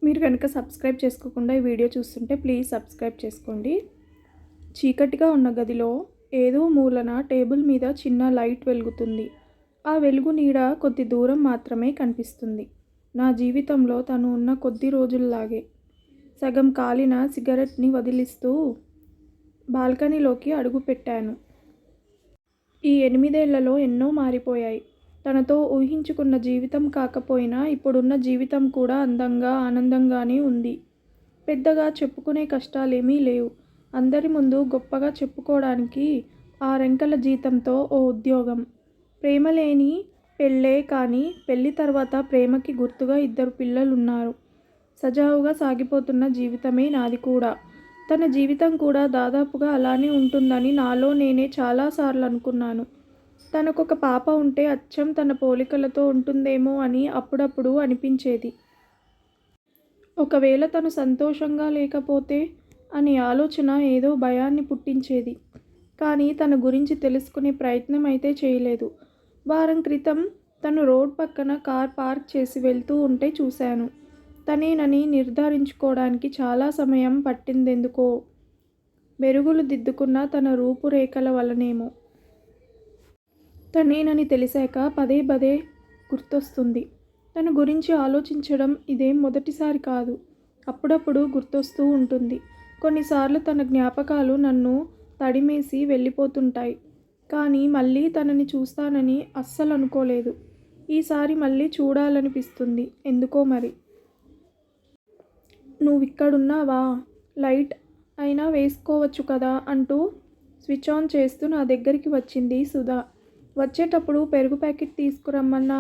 మీరు కనుక సబ్స్క్రైబ్ చేసుకోకుండా ఈ వీడియో చూస్తుంటే ప్లీజ్ సబ్స్క్రైబ్ చేసుకోండి. చీకటిగా ఉన్న గదిలో ఏదో మూలన టేబుల్ మీద చిన్న లైట్ వెలుగుతుంది. ఆ వెలుగు నీడ కొద్ది దూరం మాత్రమే కనిపిస్తుంది. నా జీవితంలో తను ఉన్న కొద్ది రోజుల్లాగే. సగం కాలిన సిగరెట్ని వదిలిస్తూ బాల్కనీలోకి అడుగుపెట్టాను. ఈ 8 ఏళ్లలో ఎన్నో మారిపోయాయి. తనతో ఊహించుకున్న జీవితం కాకపోయినా ఇప్పుడున్న జీవితం కూడా అందంగా ఆనందంగానే ఉంది. పెద్దగా చెప్పుకునే కష్టాలేమీ లేవు. అందరి ముందు గొప్పగా చెప్పుకోవడానికి 6 అంకెల జీతంతో ఓ ఉద్యోగం. ప్రేమ లేని పెళ్ళే కానీ పెళ్లి తర్వాత ప్రేమకి గుర్తుగా 2 పిల్లలున్నారు. సజావుగా సాగిపోతున్న జీవితమే నాది కూడా. తన జీవితం కూడా దాదాపుగా అలానే ఉంటుందని నాలో నేనే చాలాసార్లు అనుకున్నాను. తనకొక పాప ఉంటే అచ్చం తన పోలికలతో ఉంటుందేమో అని అప్పుడప్పుడు అనిపించేది. ఒకవేళ తను సంతోషంగా లేకపోతే అనే ఆలోచన ఏదో భయాన్ని పుట్టించేది. కానీ తన గురించి తెలుసుకునే ప్రయత్నం అయితే చేయలేదు. వారం క్రితం తను రోడ్ పక్కన కార్ పార్క్ చేసి వెళ్తూ ఉంటే చూశాను. తనేనని నిర్ధారించుకోవడానికి చాలా సమయం పట్టిందెందుకో. మెరుగులు దిద్దుకున్న తన రూపురేఖల వలనేమో. తనేనని తెలిసాక పదే పదే గుర్తొస్తుంది. తన గురించి ఆలోచించడం ఇదేం మొదటిసారి కాదు. అప్పుడప్పుడు గుర్తొస్తూ ఉంటుంది. కొన్నిసార్లు తన జ్ఞాపకాలు నన్ను తడిమేసి వెళ్ళిపోతుంటాయి. కానీ మళ్ళీ తనని చూస్తానని అస్సలు అనుకోలేదు. ఈసారి మళ్ళీ చూడాలనిపిస్తుంది ఎందుకో మరి. నువ్విక్కడున్నావా? లైట్ అయినా వేసుకోవచ్చు కదా అంటూ స్విచ్ ఆన్ చేస్తూ నా దగ్గరికి వచ్చింది సుధా. వచ్చేటప్పుడు పెరుగు ప్యాకెట్ తీసుకురమ్మన్నా,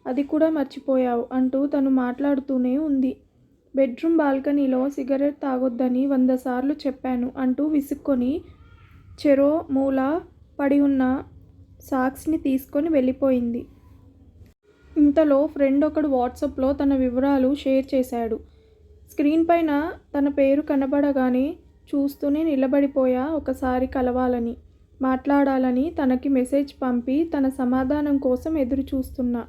అది కూడా మర్చిపోయావు అంటూ తను మాట్లాడుతూనే ఉంది. బెడ్రూమ్ బాల్కనీలో సిగరెట్ తాగొద్దని 100 సార్లు చెప్పాను అంటూ విసుక్కొని చెరో మూల పడి ఉన్న సాక్స్ని తీసుకొని వెళ్ళిపోయింది. ఇంతలో ఫ్రెండ్ ఒకడు వాట్సాప్లో తన వివరాలు షేర్ చేశాడు. స్క్రీన్ పైన తన పేరు కనబడగానే చూస్తూనే నిలబడిపోయా. ఒకసారి కలవాలని, మాట్లాడాలని తనకి మెసేజ్ పంపి తన సమాధానం కోసం ఎదురు చూస్తున్నా.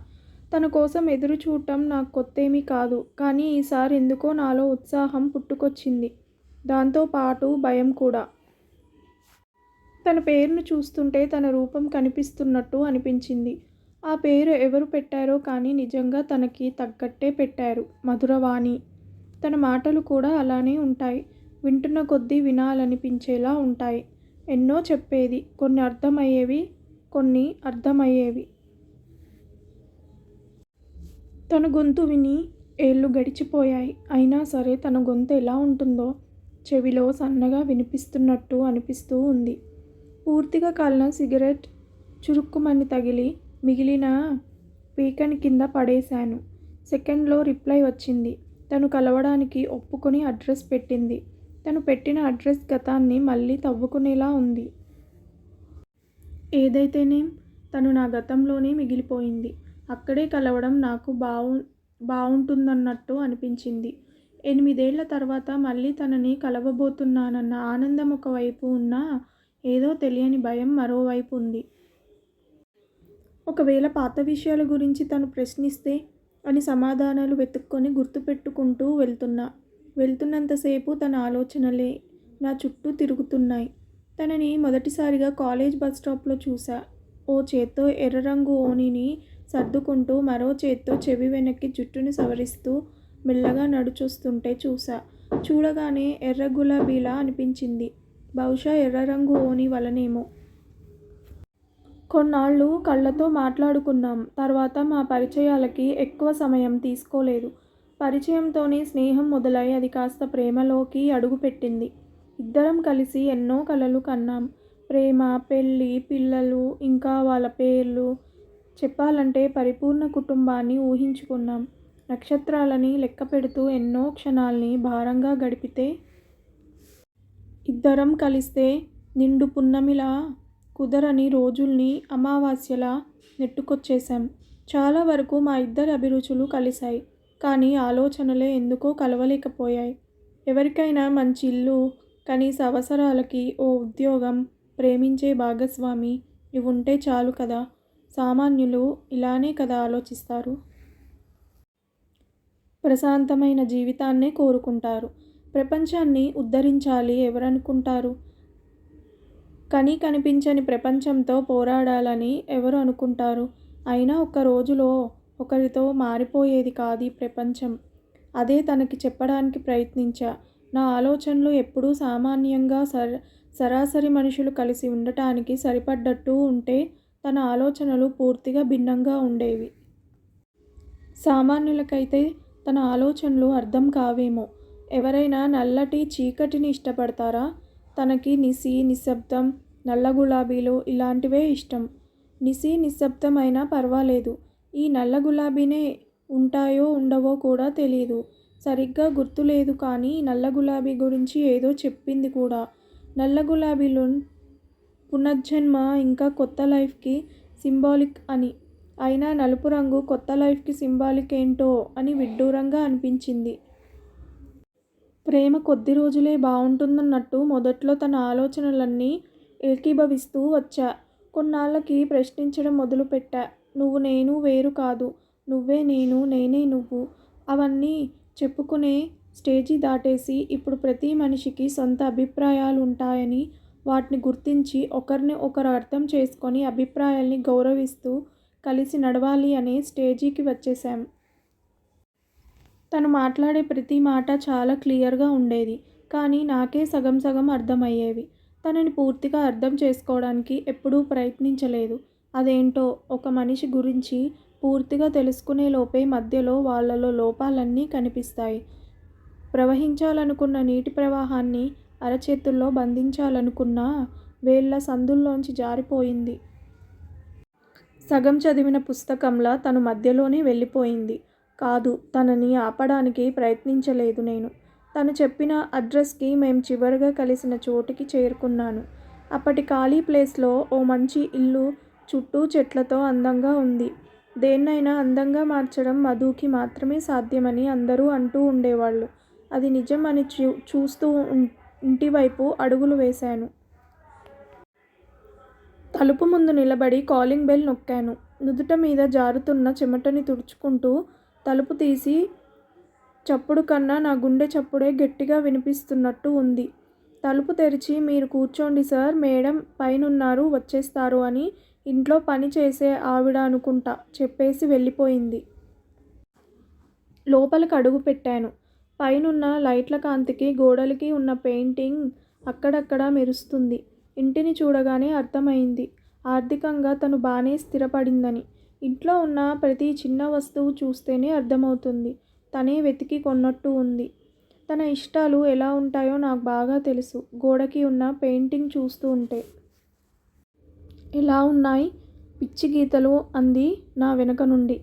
తన కోసం ఎదురు చూడటం నాకు కొత్తేమీ కాదు. కానీ ఈసారి ఎందుకో నాలో ఉత్సాహం పుట్టుకొచ్చింది. దాంతోపాటు భయం కూడా. తన పేరును చూస్తుంటే తన రూపం కనిపిస్తున్నట్టు అనిపించింది. ఆ పేరు ఎవరు పెట్టారో కానీ నిజంగా తనకి తగ్గట్టే పెట్టారు. మధురవాణి. తన మాటలు కూడా అలానే ఉంటాయి. వింటున్న కొద్దీ వినాలనిపించేలా ఉంటాయి. ఎన్నో చెప్పేది. కొన్ని అర్థమయ్యేవి, కొన్ని అర్థమయ్యేవి. తన గొంతు విని ఏళ్ళు గడిచిపోయాయి. అయినా సరే తన గొంతు ఎలా ఉంటుందో చెవిలో సన్నగా వినిపిస్తున్నట్టు అనిపిస్తూ ఉంది. పూర్తిగా కాలిన సిగరెట్ చురుక్కుమని తగిలి మిగిలిన పీకని కింద పడేశాను. సెకండ్లో రిప్లై వచ్చింది. తను కలవడానికి ఒప్పుకొని అడ్రస్ పెట్టింది. తను పెట్టిన అడ్రస్ గతాన్ని మళ్ళీ తవ్వుకునేలా ఉంది. ఏదైతేనేం తను నా గతంలోనే మిగిలిపోయింది. అక్కడే కలవడం నాకు బావుంటుందన్నట్టు అనిపించింది. 8 ఏళ్ల తర్వాత మళ్ళీ తనని కలవబోతున్నానన్న ఆనందం ఒకవైపు ఉన్నా ఏదో తెలియని భయం మరోవైపు ఉంది. ఒకవేళ పాత విషయాల గురించి తను ప్రశ్నిస్తే అని సమాధానాలు వెతుక్కొని గుర్తుపెట్టుకుంటూ వెళ్తున్నంతసేపు తన ఆలోచనలే నా చుట్టూ తిరుగుతున్నాయి. తనని మొదటిసారిగా కాలేజ్ బస్ స్టాప్లో చూసా. ఓ చేత్తో ఎర్ర రంగు ఓణిని సర్దుకుంటూ మరో చేత్తో చెవి వెనక్కి జుట్టుని సవరిస్తూ మెల్లగా నడుచొస్తుంటే చూసా. చూడగానే ఎర్ర గులాబీలా అనిపించింది. బహుశా ఎర్ర రంగు ఓణి వలనేమో. కొన్నాళ్ళు కళ్ళతో మాట్లాడుకున్నాం. తర్వాత మా పరిచయాలకి ఎక్కువ సమయం తీసుకోలేదు. పరిచయంతోనే స్నేహం మొదలై అది కాస్త ప్రేమలోకి అడుగుపెట్టింది. ఇద్దరం కలిసి ఎన్నో కలలు కన్నాం. ప్రేమ, పెళ్ళి, పిల్లలు, ఇంకా వాళ్ళ పేర్లు. చెప్పాలంటే పరిపూర్ణ కుటుంబాన్ని ఊహించుకున్నాం. నక్షత్రాలని లెక్క పెడుతూ ఎన్నో క్షణాల్ని భారంగా గడిపితే ఇద్దరం కలిస్తే నిండు పున్నమిలా కుదరని రోజుల్ని అమావాస్యలా నెట్టుకొచ్చేశాం. చాలా వరకు మా ఇద్దరి అభిరుచులు కలిశాయి. కానీ ఆలోచనలే ఎందుకో కలవలేకపోయాయి. ఎవరికైనా మంచి ఇల్లు, కనీస అవసరాలకి ఓ ఉద్యోగం, ప్రేమించే భాగస్వామి ఇవి ఉంటే చాలు కదా. సామాన్యులు ఇలానే కదా ఆలోచిస్తారు. ప్రశాంతమైన జీవితాన్నే కోరుకుంటారు. ప్రపంచాన్ని ఉద్ధరించాలి ఎవరనుకుంటారు? కనిపించని ప్రపంచంతో పోరాడాలని ఎవరు అనుకుంటారు? అయినా ఒక్క రోజులో ఒకరితో మారిపోయేది కాదీ ప్రపంచం. అదే తనకి చెప్పడానికి ప్రయత్నించా. నా ఆలోచనలు ఎప్పుడూ సామాన్యంగా సరాసరి మనుషులు కలిసి ఉండటానికి సరిపడ్డట్టు ఉంటే తన ఆలోచనలు పూర్తిగా భిన్నంగా ఉండేవి. సామాన్యులకైతే తన ఆలోచనలు అర్థం కావేమో. ఎవరైనా నల్లటి చీకటిని ఇష్టపడతారా? తనకి నిశ్శబ్దం, నల్ల గులాబీలు ఇలాంటివే ఇష్టం. నిశ్శబ్దం అయినా పర్వాలేదు. ఈ నల్ల గులాబీనే ఉంటాయో ఉండవో కూడా తెలీదు. సరిగ్గా గుర్తులేదు కానీ నల్ల గులాబీ గురించి ఏదో చెప్పింది కూడా. నల్ల గులాబీలు పునర్జన్మ ఇంకా కొత్త లైఫ్కి సింబాలిక్ అని. అయినా నలుపు రంగు కొత్త లైఫ్కి సింబాలిక్ ఏంటో అని విడ్డూరంగా అనిపించింది. ప్రేమ కొద్ది రోజులే బావుంటుందన్నట్టు మొదట్లో తన ఆలోచనలన్నీ ఏకీభవిస్తూ వచ్చా. కొన్నాళ్ళకి ప్రశ్నించడం మొదలుపెట్టా. నువ్వు నేను వేరు కాదు. నువ్వే నేను, నేనే నువ్వు. అవన్నీ చెప్పుకునే స్టేజి దాటేసి ఇప్పుడు ప్రతి మనిషికి సొంత అభిప్రాయాలుంటాయని, వాటిని గుర్తించి ఒకరిని ఒకరు అర్థం చేసుకొని అభిప్రాయాల్ని గౌరవిస్తూ కలిసి నడవాలి అనే స్టేజికి వచ్చేశాం. తను మాట్లాడే ప్రతి మాట చాలా క్లియర్గా ఉండేది. కానీ నాకే సగం సగం అర్థమయ్యేవి. తనని పూర్తిగా అర్థం చేసుకోవడానికి ఎప్పుడూ ప్రయత్నించలేదు. అదేంటో ఒక మనిషి గురించి పూర్తిగా తెలుసుకునే లోపే మధ్యలో వాళ్ళలో లోపాలన్నీ కనిపిస్తాయి. ప్రవహించాలనుకున్న నీటి ప్రవాహాన్ని అరచేతుల్లో బంధించాలనుకున్న వేళ్ళ సందుల్లోంచి జారిపోయింది. సగం చదివిన పుస్తకంలా తను మధ్యలోనే వెళ్ళిపోయింది. కాదు, తనని ఆపడానికి ప్రయత్నించలేదు నేను. తను చెప్పిన అడ్రస్కి మేం చివరగా కలిసిన చోటుకి చేరుకున్నాను. అప్పటి ఖాళీ ప్లేస్లో ఓ మంచి ఇల్లు చుట్టూ చెట్లతో అందంగా ఉంది. దేన్నైనా అందంగా మార్చడం మధుకి మాత్రమే సాధ్యమని అందరూ అంటూ ఉండేవాళ్ళు. అది నిజం అని చూస్తూ ఇంటివైపు అడుగులు వేశాను. తలుపు ముందు నిలబడి కాలింగ్ బెల్ నొక్కాను. నుదుట మీద జారుతున్న చెమటని తుడుచుకుంటూ తలుపు తీసి చప్పుడు కన్నా నా గుండె చప్పుడే గట్టిగా వినిపిస్తున్నట్టు ఉంది. తలుపు తెరిచి మీరు కూర్చోండి సార్, మేడం పైనున్నారు వచ్చేస్తారు అని ఇంట్లో పని చేసే ఆవిడ అనుకుంటా చెప్పేసి వెళ్ళిపోయింది. లోపలికి అడుగు పెట్టాను. పైనున్న లైట్ల కాంతికి గోడలకి ఉన్న పెయింటింగ్ అక్కడక్కడా మెరుస్తుంది. ఇంటిని చూడగానే అర్థమైంది ఆర్థికంగా తను బానే స్థిరపడిందని. ఇంట్లో ఉన్న ప్రతి చిన్న వస్తువు చూస్తేనే అర్థమవుతుంది తనే వెతికి కొన్నట్టు ఉంది. తన ఇష్టాలు ఎలా ఉంటాయో నాకు బాగా తెలుసు. గోడకి ఉన్న పెయింటింగ్ చూస్తూ ఉంటే. ఎలా ఉన్నాయి పిచ్చి గీతలు అంది నా వెనక నుండి.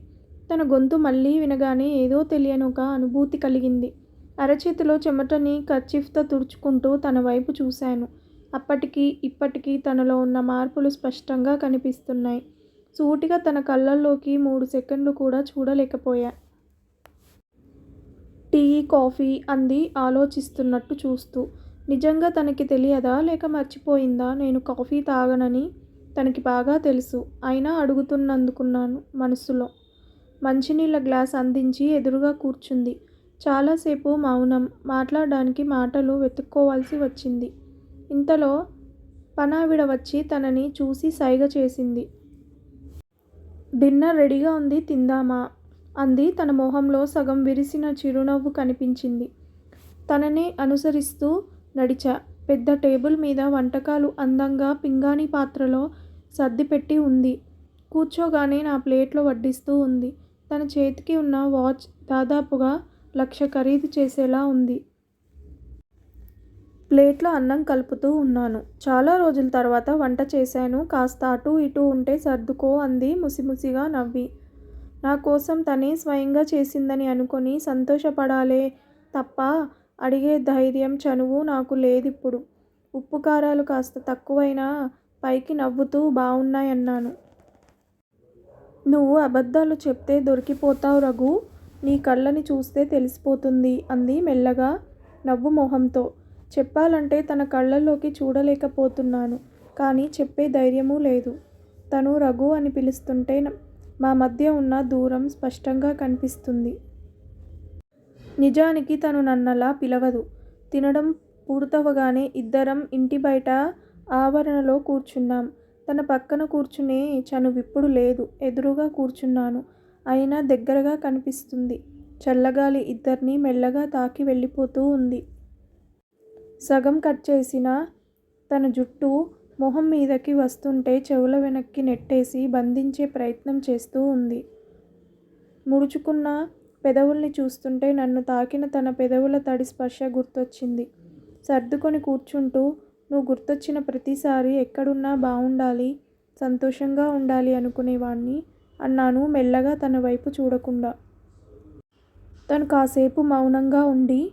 తన గొంతు మళ్ళీ వినగానే ఏదో తెలియని ఒక అనుభూతి కలిగింది. అరచేతిలో చెమటని కర్చీఫ్తో తుడుచుకుంటూ తన వైపు చూశాను. అప్పటికి ఇప్పటికీ తనలో ఉన్న మార్పులు స్పష్టంగా కనిపిస్తున్నాయి. సూటిగా తన కళ్ళల్లోకి 3 సెకండ్లు కూడా చూడలేకపోయా. టీ, కాఫీ అంది ఆలోచిస్తున్నట్టు చూస్తూ. నిజంగా తనకి తెలియదా లేక మర్చిపోయిందా నేను కాఫీ తాగనని? తనకి బాగా తెలుసు. అయినా అడుగుతున్నందుకున్నాను మనసులో. మంచినీళ్ళ గ్లాస్ అందించి ఎదురుగా కూర్చుంది. చాలాసేపు మౌనం. మాట్లాడడానికి మాటలు వెతుక్కోవాల్సి వచ్చింది. ఇంతలో పనావిడ వచ్చి తనని చూసి సైగ చేసింది. డిన్నర్ రెడీగా ఉంది, తిందామా అంది. తన మొహంలో సగం విరిసిన చిరునవ్వు కనిపించింది. తననే అనుసరిస్తూ నడిచా. పెద్ద టేబుల్ మీద వంటకాలు అందంగా పింగాణీ పాత్రలో సర్దిపెట్టి ఉంది. కూర్చోగానే నా ప్లేట్లో వడ్డిస్తూ ఉంది. తన చేతికి ఉన్న వాచ్ దాదాపుగా 1,00,000 ఖరీదు చేసేలా ఉంది. ప్లేట్లో అన్నం కలుపుతూ ఉన్నాను. చాలా రోజుల తర్వాత వంట చేశాను. కాస్త అటూ ఇటూ ఉంటే సర్దుకో అంది ముసిముసిగా నవ్వి. నా కోసం తనే స్వయంగా చేసిందని అనుకొని సంతోషపడాలే తప్ప అడిగే ధైర్యం, చనువు నాకు లేదిప్పుడు. ఉప్పు కారాలు కాస్త తక్కువైనా పైకి నవ్వుతూ బావున్నాయన్నాను. నువ్వు అబద్ధాలు చెప్తే దొరికిపోతావు రఘు. నీ కళ్ళని చూస్తే తెలిసిపోతుంది అంది మెల్లగా నవ్వు మొహంతో. చెప్పాలంటే తన కళ్ళల్లోకి చూడలేకపోతున్నాను. కానీ చెప్పే ధైర్యమూ లేదు. తను రఘు అని పిలుస్తుంటే మా మధ్య ఉన్న దూరం స్పష్టంగా కనిపిస్తుంది. నిజానికి తను నన్నలా పిలవదు. తినడం పూర్తవగానే ఇద్దరం ఇంటి బయట ఆవరణలో కూర్చున్నాం. తన పక్కన కూర్చునే చనువిప్పుడు లేదు. ఎదురుగా కూర్చున్నాను. అయినా దగ్గరగా కనిపిస్తుంది. చల్లగాలి ఇద్దర్నీ మెల్లగా తాకి వెళ్ళిపోతూ ఉంది. సగం కట్ చేసిన తన జుట్టు మొహం మీదకి వస్తుంటే చెవుల వెనక్కి నెట్టేసి బంధించే ప్రయత్నం చేస్తూ ఉంది. ముడుచుకున్న పెదవుల్ని చూస్తుంటే నన్ను తాకిన తన పెదవుల తడి స్పర్శ గుర్తొచ్చింది. సర్దుకొని కూర్చుంటూ నువ్వు గుర్తొచ్చిన ప్రతిసారి ఎక్కడున్నా బావుండాలి, సంతోషంగా ఉండాలి అనుకునేవాణ్ణి అన్నాను మెల్లగా తన వైపు చూడకుండా. తను కాసేపు మౌనంగా ఉండి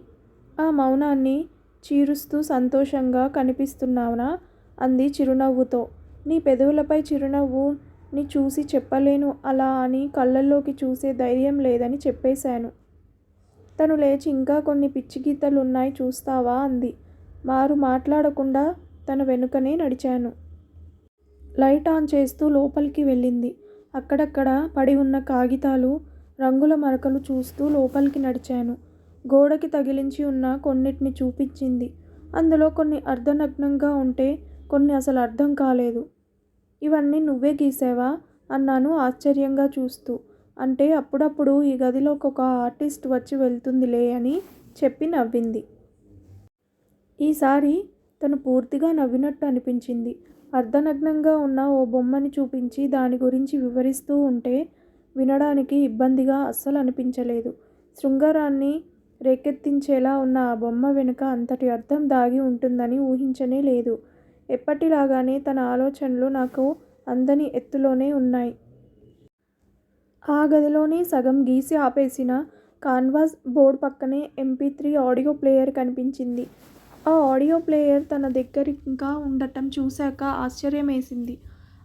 ఆ మౌనాన్ని చీరుస్తూ సంతోషంగా కనిపిస్తున్నానా అంది చిరునవ్వుతో. నీ పెదవులపై చిరునవ్వుని చూసి చెప్పలేను అలా అని కళ్ళల్లోకి చూసే ధైర్యం లేదని చెప్పేశాను. తను లేచి ఇంకా కొన్ని పిచ్చి గీతలున్నాయి చూస్తావా అంది. మాట్లాడకుండా తన వెనుకనే నడిచాను. లైట్ ఆన్ చేస్తూ లోపలికి వెళ్ళింది. అక్కడక్కడ పడి ఉన్న కాగితాలు, రంగుల మరకలు చూస్తూ లోపలికి నడిచాను. గోడకి తగిలించి ఉన్న కొన్నిటిని చూపించింది. అందులో కొన్ని అర్ధనగ్నంగా ఉంటే కొన్ని అసలు అర్థం కాలేదు. ఇవన్నీ నువ్వే గీసావా అన్నాను ఆశ్చర్యంగా చూస్తూ. అంటే అప్పుడప్పుడు ఈ గదిలోకి ఒక ఆర్టిస్ట్ వచ్చి వెళ్తుందిలే అని చెప్పి నవ్వింది. ఈసారి తను పూర్తిగా నవ్వినట్టు అనిపించింది. అర్ధనగ్నంగా ఉన్న ఓ బొమ్మని చూపించి దాని గురించి వివరిస్తూ ఉంటే వినడానికి ఇబ్బందిగా అస్సలు అనిపించలేదు. శృంగారాన్ని రేకెత్తించేలా ఉన్న ఆ బొమ్మ వెనుక అంతటి అర్థం దాగి ఉంటుందని ఊహించనే లేదు. ఎప్పటిలాగానే తన ఆలోచనలు నాకు అందని ఎత్తులోనే ఉన్నాయి. ఆ గదిలోని సగం గీసి ఆపేసిన కాన్వాస్ బోర్డు పక్కనే MP3 ఆడియో ప్లేయర్ కనిపించింది. ఆ ఆడియో ప్లేయర్ తన దగ్గరింకా ఉండటం చూశాక ఆశ్చర్యమేసింది.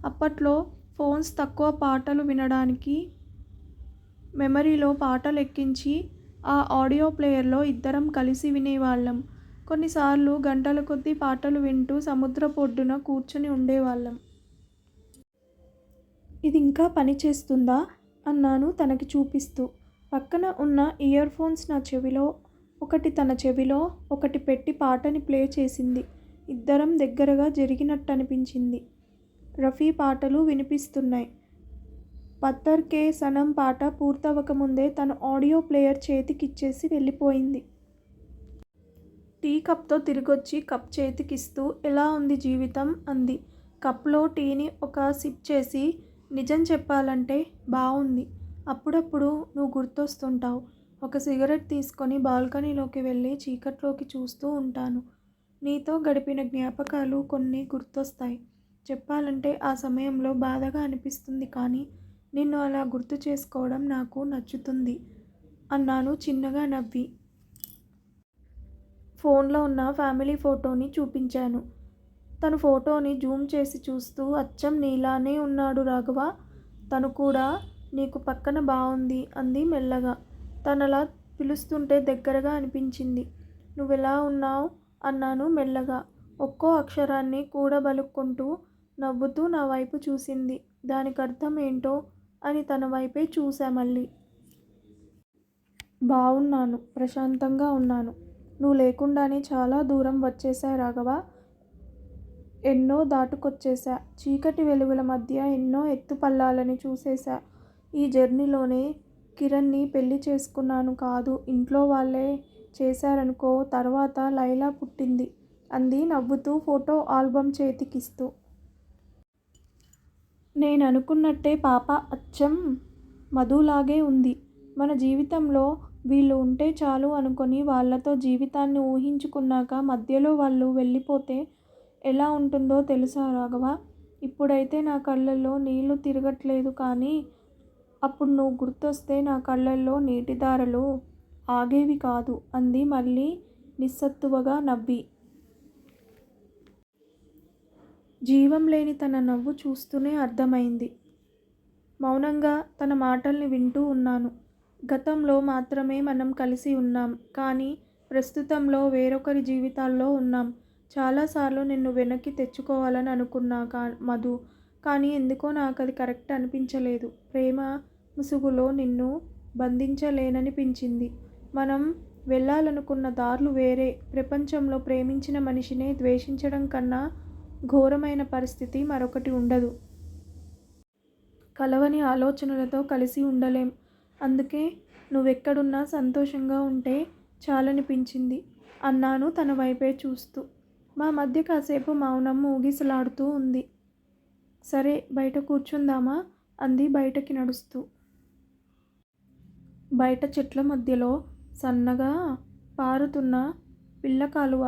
అప్పట్లో ఫోన్స్ తక్కువ పాటలు వినడానికి మెమరీలో పాటలు ఎక్కించి ఆ ఆడియో ప్లేయర్లో ఇద్దరం కలిసి వినేవాళ్ళం. కొన్నిసార్లు గంటల కొద్దీ పాటలు వింటూ సముద్రపు ఒడ్డున కూర్చుని ఉండేవాళ్ళం. ఇది ఇంకా పనిచేస్తుందా అన్నాను తనకి చూపిస్తూ. పక్కన ఉన్న ఇయర్ ఫోన్స్ నా చెవిలో, ఒకటి తన చెవిలో ఒకటి పెట్టి పాటని ప్లే చేసింది. ఇద్దరం దగ్గరగా జరిగినట్టనిపించింది. రఫీ పాటలు వినిపిస్తున్నాయి. పత్తర్ కే సనం పాట పూర్తవకముందే తను ఆడియో ప్లేయర్ చేతికిచ్చేసి వెళ్ళిపోయింది. టీ కప్తో తిరిగొచ్చి కప్ చేతికిస్తూ ఎలా ఉంది జీవితం అంది. కప్లో టీని ఒక సిప్ చేసి నిజం చెప్పాలంటే బావుంది. అప్పుడప్పుడు నువ్వు గుర్తొస్తుంటావు. ఒక సిగరెట్ తీసుకొని బాల్కనీలోకి వెళ్ళి చీకట్లోకి చూస్తూ ఉంటాను. నీతో గడిపిన జ్ఞాపకాలు కొన్ని గుర్తొస్తాయి. చెప్పాలంటే ఆ సమయంలో బాధగా అనిపిస్తుంది కానీ నిన్ను అలా గుర్తు చేసుకోవడం నాకు నచ్చుతుంది అన్నాను చిన్నగా నవ్వి. ఫోన్లో ఉన్న ఫ్యామిలీ ఫోటోని చూపించాను. తను ఫోటోని జూమ్ చేసి చూస్తూ అచ్చం నీలానే ఉన్నాడు రాఘవ. తను కూడా నీకు పక్కన బావుంది అంది మెల్లగా. తనలా పిలుస్తుంటే దగ్గరగా అనిపించింది. నువ్వెలా ఉన్నావు అన్నాను మెల్లగా. ఒక్కో అక్షరాన్ని కూడబలుక్కుంటూ నవ్వుతూ నా వైపు చూసింది. దానికర్థం ఏంటో అని తన వైపే చూశా మళ్ళీ. బావున్నాను, ప్రశాంతంగా ఉన్నాను. నువ్వు లేకుండానే చాలా దూరం వచ్చేశా రాఘవ. ఎన్నో దాటుకొచ్చేశా. చీకటి వెలుగుల మధ్య ఎన్నో ఎత్తుపల్లాలని చూసేశా. ఈ జర్నీలోనే కిరణ్ని పెళ్లి చేసుకున్నాను కాదు, ఇంట్లో వాళ్ళే చేశారనుకో. తర్వాత లైలా పుట్టింది అంది నవ్వుతూ ఫోటో ఆల్బమ్ చేతికిస్తూ. నేననుకున్నట్టే పాప అచ్చం మధులాగే ఉంది. మన జీవితంలో వీళ్ళు ఉంటే చాలు అనుకొని వాళ్ళతో జీవితాన్ని ఊహించుకున్నాక మధ్యలో వాళ్ళు వెళ్ళిపోతే ఎలా ఉంటుందో తెలుసా రాఘవ. ఇప్పుడైతే నా కళ్ళల్లో నీళ్లు తిరగట్లేదు కానీ అప్పుడు నువ్వు గుర్తొస్తే నా కళ్ళల్లో నీటిధారలు ఆగేవి కాదు అంది మళ్ళీ నిస్సత్తువగా నవ్వి. జీవం లేని తన నవ్వు చూస్తూనే అర్థమైంది. మౌనంగా తన మాటల్ని వింటూ ఉన్నాను. గతంలో మాత్రమే మనం కలిసి ఉన్నాం కానీ ప్రస్తుతంలో వేరొకరి జీవితాల్లో ఉన్నాం. చాలాసార్లు నిన్ను వెనక్కి తెచ్చుకోవాలని అనుకున్నా మధు. కానీ ఎందుకో నాకు అది కరెక్ట్ అనిపించలేదు. ప్రేమ ముసుగులో నిన్ను బంధించలేననిపించింది. మనం వెళ్ళాలనుకున్న దారులు వేరే. ప్రపంచంలో ప్రేమించిన మనిషినే ద్వేషించడం కన్నా ఘోరమైన పరిస్థితి మరొకటి ఉండదు. కలవని ఆలోచనలతో కలిసి ఉండలేం. అందుకే నువ్వెక్కడున్నా సంతోషంగా ఉంటే చాలనిపించింది అన్నాను తన వైపే చూస్తూ. మా మధ్య కాసేపు మౌనం ఊగిసలాడుతూ ఉంది. సరే బయట కూర్చుందామా అంది బయటకి నడుస్తూ. బయట చెట్ల మధ్యలో సన్నగా పారుతున్న పిల్ల కాలువ.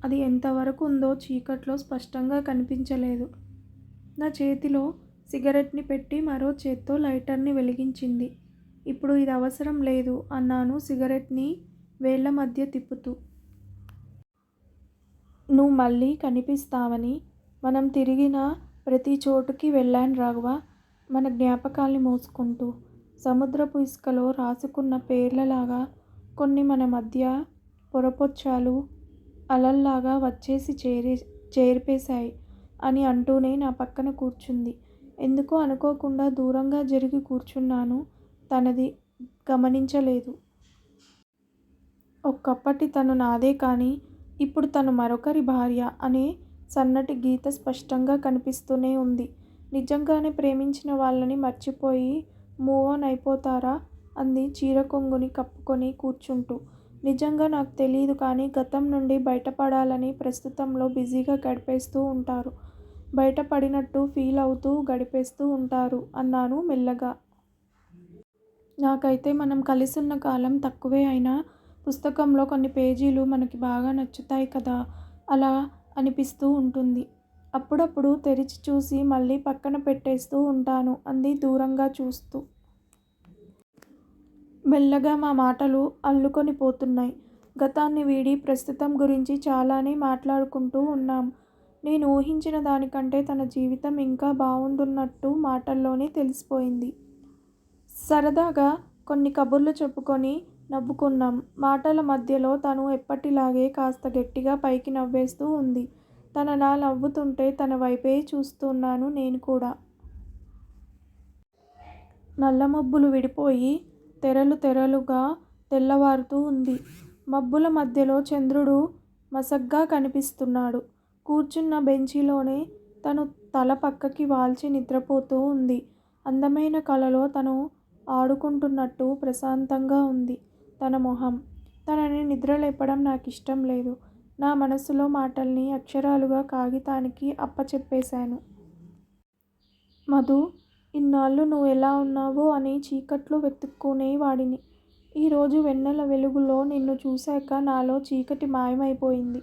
అది ఎంతవరకు ఉందో చీకట్లో స్పష్టంగా కనిపించలేదు. నా చేతిలో సిగరెట్ని పెట్టి మరో చేత్తో లైటర్ని వెలిగించింది. ఇప్పుడు ఇది అవసరం లేదు అన్నాను సిగరెట్ని వేళ్ల మధ్య తిప్పుతూ. నువ్వు మళ్ళీ కనిపిస్తావని మనం తిరిగిన ప్రతి చోటుకి వెళ్ళాను రాఘవ, మన జ్ఞాపకాల్ని మోసుకుంటూ. సముద్రపు ఇసుకలో రాసుకున్న పేర్లలాగా కొన్ని మన మధ్య పొరపొచ్చాలు అలల్లాగా వచ్చేసి చేర్పేశాయి అని అంటూనే నా పక్కన కూర్చుంది. ఎందుకో అనుకోకుండా దూరంగా జరిగి కూర్చున్నాను. తనది గమనించలేదు. ఒకప్పటి తను నాదే కానీ ఇప్పుడు తను మరొకరి భార్య అనే సన్నటి గీత స్పష్టంగా కనిపిస్తూనే ఉంది. నిజంగానే ప్రేమించిన వాళ్ళని మర్చిపోయి మూవ్ ఆన్ అయిపోతారా అంది చీర కొంగుని కప్పుకొని కూర్చుంటూ. నిజంగా నాకు తెలియదు కానీ గతం నుండి బయటపడాలని ప్రస్తుతంలో బిజీగా గడిపేస్తూ ఉంటారు. బయటపడినట్టు ఫీల్ అవుతూ గడిపేస్తూ ఉంటారు అన్నాను మెల్లగా. నాకైతే మనం కలిసున్న కాలం తక్కువే అయినా పుస్తకంలో కొన్ని పేజీలు మనకి బాగా నచ్చుతాయి కదా, అలా అనిపిస్తూ ఉంటుంది. అప్పుడప్పుడు తెరిచి చూసి మళ్ళీ పక్కన పెట్టేస్తూ ఉంటాను అంది దూరంగా చూస్తూ. మెల్లగా మా మాటలు అల్లుకొని పోతున్నాయి. గతాన్ని వీడి ప్రస్తుతం గురించి చాలానే మాట్లాడుకుంటూ ఉన్నాం. నేను ఊహించిన దానికంటే తన జీవితం ఇంకా బాగుంటున్నట్టు మాటల్లోనే తెలిసిపోయింది. సరదాగా కొన్ని కబుర్లు చెప్పుకొని నవ్వుకున్నాం. మాటల మధ్యలో తను ఎప్పటిలాగే కాస్త గట్టిగా పైకి నవ్వేస్తూ ఉంది. తనలా నవ్వుతుంటే తన వైపే చూస్తున్నాను నేను కూడా. నల్ల మబ్బులు విడిపోయి తెరలు తెరలుగా తెల్లవారుతూ ఉంది. మబ్బుల మధ్యలో చంద్రుడు మసగ్గా కనిపిస్తున్నాడు. కూర్చున్న బెంచీలోనే తను తల పక్కకి వాల్చి నిద్రపోతూ ఉంది. అందమైన కలలో తను ఆడుకుంటున్నట్టు ప్రశాంతంగా ఉంది తన మొహం. తనని నిద్రలేపడం నాకిష్టం లేదు. నా మనసులో మాటల్ని అక్షరాలుగా కాగితానికి అప్పచెప్పేశాను. మధు, ఇన్నాళ్ళు నువ్వు ఎలా ఉన్నావో అని చీకట్లో వెతుక్కునేవాడిని. ఈరోజు వెన్నెల వెలుగులో నిన్ను చూశాక నాలో చీకటి మాయమైపోయింది.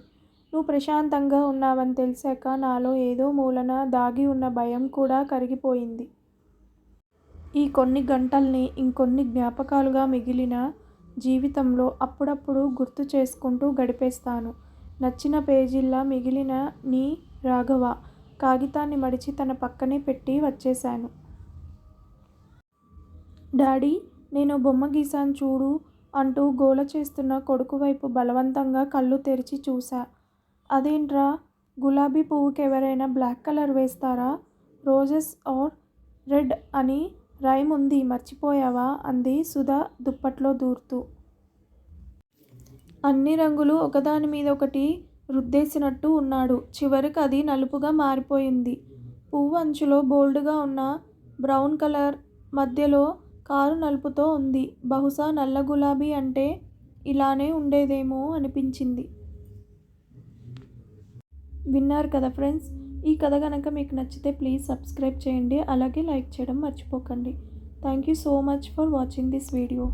నువ్వు ప్రశాంతంగా ఉన్నావని తెలిసాక నాలో ఏదో మూలన దాగి ఉన్న భయం కూడా కరిగిపోయింది. ఈ కొన్ని గంటల్ని ఇంకొన్ని జ్ఞాపకాలుగా మిగిలిన జీవితంలో అప్పుడప్పుడు గుర్తు చేసుకుంటూ గడిపేస్తాను. నచ్చిన పేజీల్లా మిగిలిన నీ రాఘవ. కాగితాన్ని మడిచి తన పక్కనే పెట్టి వచ్చేశాను. డాడీ, నేను బొమ్మ గీశాను చూడు అంటూ గోల చేస్తున్న కొడుకు వైపు బలవంతంగా కళ్ళు తెరిచి చూశా. అదేంట్రా, గులాబీ పువ్వుకి ఎవరైనా బ్లాక్ కలర్ వేస్తారా? రోజెస్ ఆర్ రెడ్ అని రైమ్ ఉంది, మర్చిపోయావా అంది సుధా దుప్పట్లో దూరుతూ. అన్ని రంగులు ఒకదాని మీద ఒకటి రుద్దేసినట్టు ఉన్నాడు. చివరికి అది నలుపుగా మారిపోయింది. పువ్వు అంచులో బోల్డ్గా ఉన్న బ్రౌన్ కలర్ మధ్యలో కారు నలుపుతో ఉంది. బహుశా నల్ల గులాబీ అంటే ఇలానే ఉండేదేమో అనిపించింది. విన్నారు కదా ఫ్రెండ్స్, ఈ కథ కనుక మీకు నచ్చితే ప్లీజ్ సబ్స్క్రైబ్ చేయండి. అలాగే లైక్ చేయడం మర్చిపోకండి. Thank you so much for watching this video.